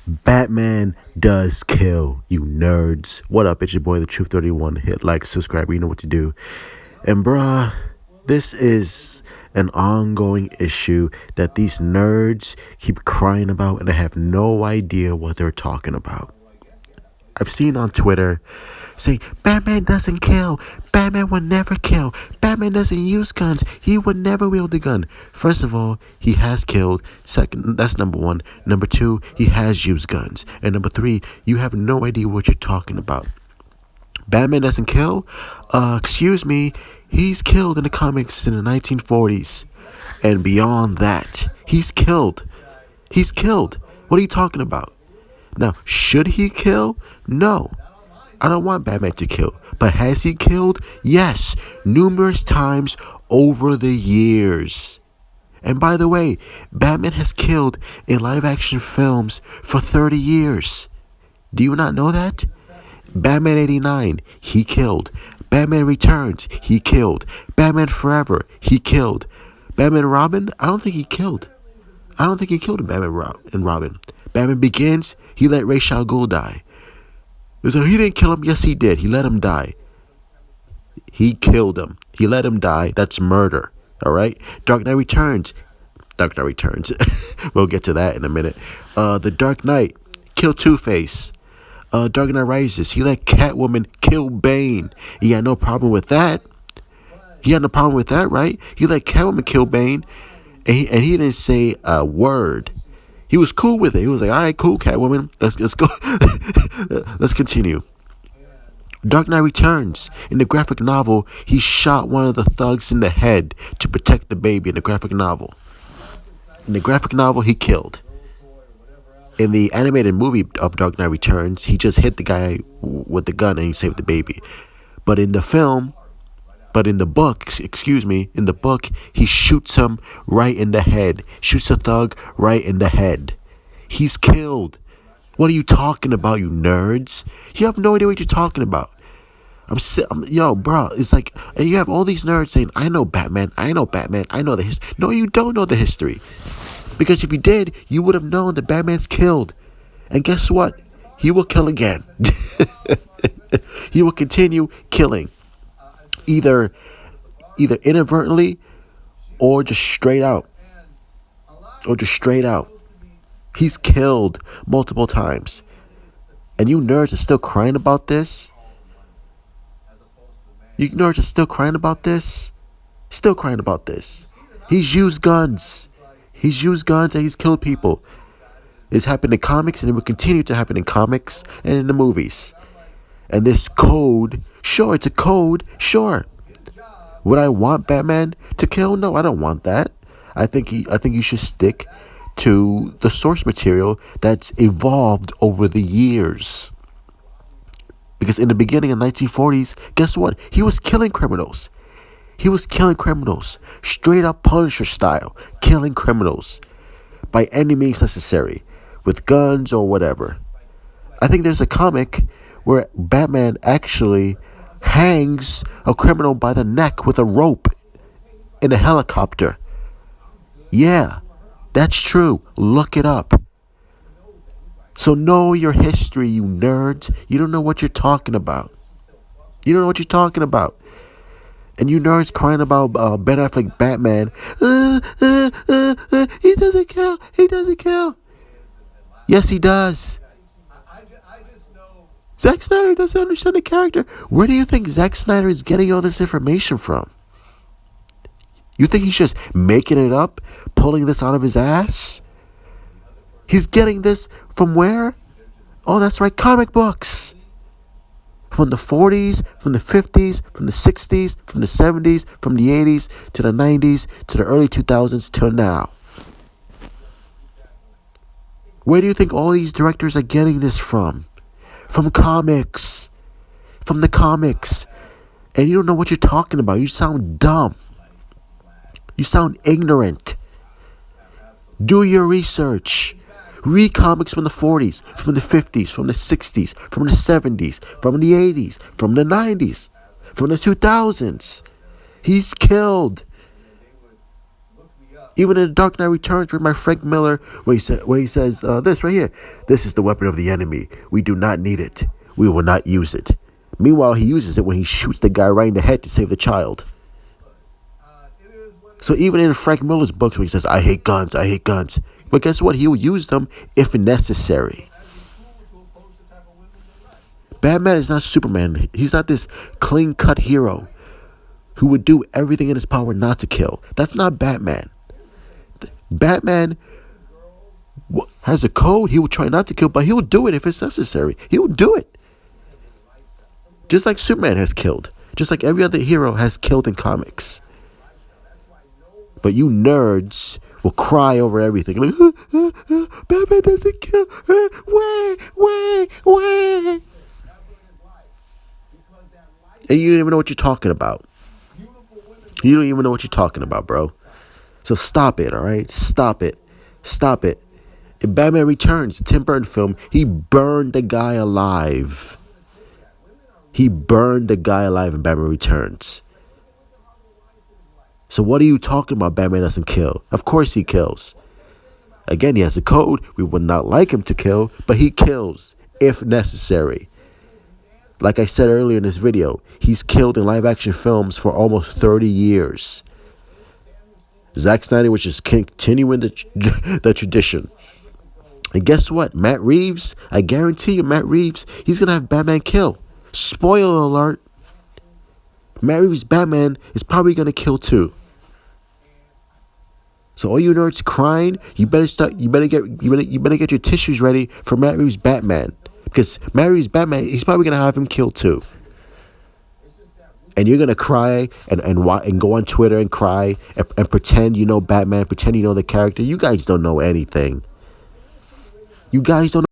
Batman does kill, you nerds. What up? It's your boy, the Truth 31. Hit like, subscribe, you know what to do. And bruh, this is an ongoing issue that these nerds keep crying about, and I have no idea what they're talking about. I've seen on Twitter saying, Batman doesn't kill. Batman would never kill. Batman doesn't use guns. He would never wield a gun. First of all, he has killed. Second, that's number one. Number two, he has used guns. And number three, you have no idea what you're talking about. Batman doesn't kill? Excuse me. He's killed in the comics in the 1940s. And beyond that, he's killed. He's killed. What are you talking about? Now, should he kill? No. I don't want Batman to kill. But has he killed? Yes. Numerous times over the years. And by the way, Batman has killed in live action films for 30 years. Do you not know that? Batman 89, he killed. Batman Returns, he killed. Batman Forever, he killed. Batman Robin, I don't think he killed. I don't think he killed in Batman and Robin. Batman Begins, he let Ra's al Ghul die. So he didn't kill him. Yes, he did. He let him die. He killed him. He let him die. That's murder. All right? Dark Knight Returns. Dark Knight Returns. We'll get to that in a minute. The Dark Knight killed Two-Face. Dark Knight Rises. He let Catwoman kill Bane. He had no problem with that. He had no problem with that, right? He let Catwoman kill Bane. And he didn't say a word. He was cool with it. He was like, all right, cool, Catwoman. Let's go. Let's continue. Dark Knight Returns. In the graphic novel, he shot one of the thugs in the head to protect the baby in the graphic novel. In the graphic novel, he killed. In the animated movie of Dark Knight Returns, he just hit the guy with the gun and he saved the baby. But in the book, in the book, he shoots him right in the head. Shoots a thug right in the head. He's killed. What are you talking about, you nerds? You have no idea what you're talking about. Yo, bro, it's like, you have all these nerds saying, I know Batman, I know the history. No, you don't know the history. Because if you did, you would have known that Batman's killed. And guess what? He will kill again. He will continue killing. Either inadvertently or just straight out. He's killed multiple times. And you nerds are still crying about this? Still crying about this. He's used guns. And he's killed people. It's happened in comics, and it will continue to happen in comics and in the movies. And this code, sure, it's a code, sure. Would I want Batman to kill? No, I don't want that. I think you should stick to the source material that's evolved over the years. Because in the beginning of the 1940s, guess what? He was killing criminals. Straight up Punisher style, killing criminals by any means necessary, with guns or whatever. I think there's a comic where Batman actually hangs a criminal by the neck with a rope in a helicopter. Yeah, that's true. Look it up. So know your history, you nerds. You don't know what you're talking about. And you nerds crying about Ben Affleck Batman. He doesn't kill. Yes, he does. Zack Snyder doesn't understand the character. Where do you think Zack Snyder is getting all this information from? You think he's just making it up, pulling this out of his ass? He's getting this from where? Oh, that's right, comic books. From the 40s, from the 50s, from the 60s, from the 70s, from the 80s, to the 90s, to the early 2000s, till now. Where do you think all these directors are getting this from? From comics. From the comics. And you don't know what you're talking about. You sound dumb. You sound ignorant. Do your research. Read comics from the 40s, from the 50s, from the 60s, from the 70s, from the 80s, from the 90s, from the 2000s. He's killed. Even in The Dark Knight Returns, written by Frank Miller, where he says this right here: "This is the weapon of the enemy. We do not need it. We will not use it." Meanwhile, he uses it when he shoots the guy right in the head to save the child. So even in Frank Miller's books, where he says, "I hate guns, I hate guns," but guess what? He will use them if necessary. Batman is not Superman. He's not this clean-cut hero who would do everything in his power not to kill. That's not Batman. Batman has a code. He will try not to kill, but he'll do it if it's necessary. He will do it. Just like Superman has killed. Just like every other hero has killed in comics. But you nerds will cry over everything. Like, Batman doesn't kill. Wait. And you don't even know what you're talking about. You don't even know what you're talking about, bro. So stop it, all right? Stop it. In Batman Returns, the Tim Burton film, he burned the guy alive. He burned the guy alive in Batman Returns. So what are you talking about? Batman doesn't kill. Of course he kills. Again, he has a code. We would not like him to kill, but he kills if necessary. Like I said earlier in this video, he's killed in live action films for almost 30 years. Zack Snyder was just continuing the tradition. And guess what? Matt Reeves, I guarantee you, Matt Reeves, he's going to have Batman kill. Spoiler alert. Matt Reeves' Batman is probably going to kill too. So all you nerds crying, you better get your tissues ready for Matt Reeves' Batman. Because Matt Reeves' Batman, he's probably going to have him kill too. And you're going to cry and go on Twitter and cry and pretend you know Batman, pretend you know the character. You guys don't know anything. You guys don't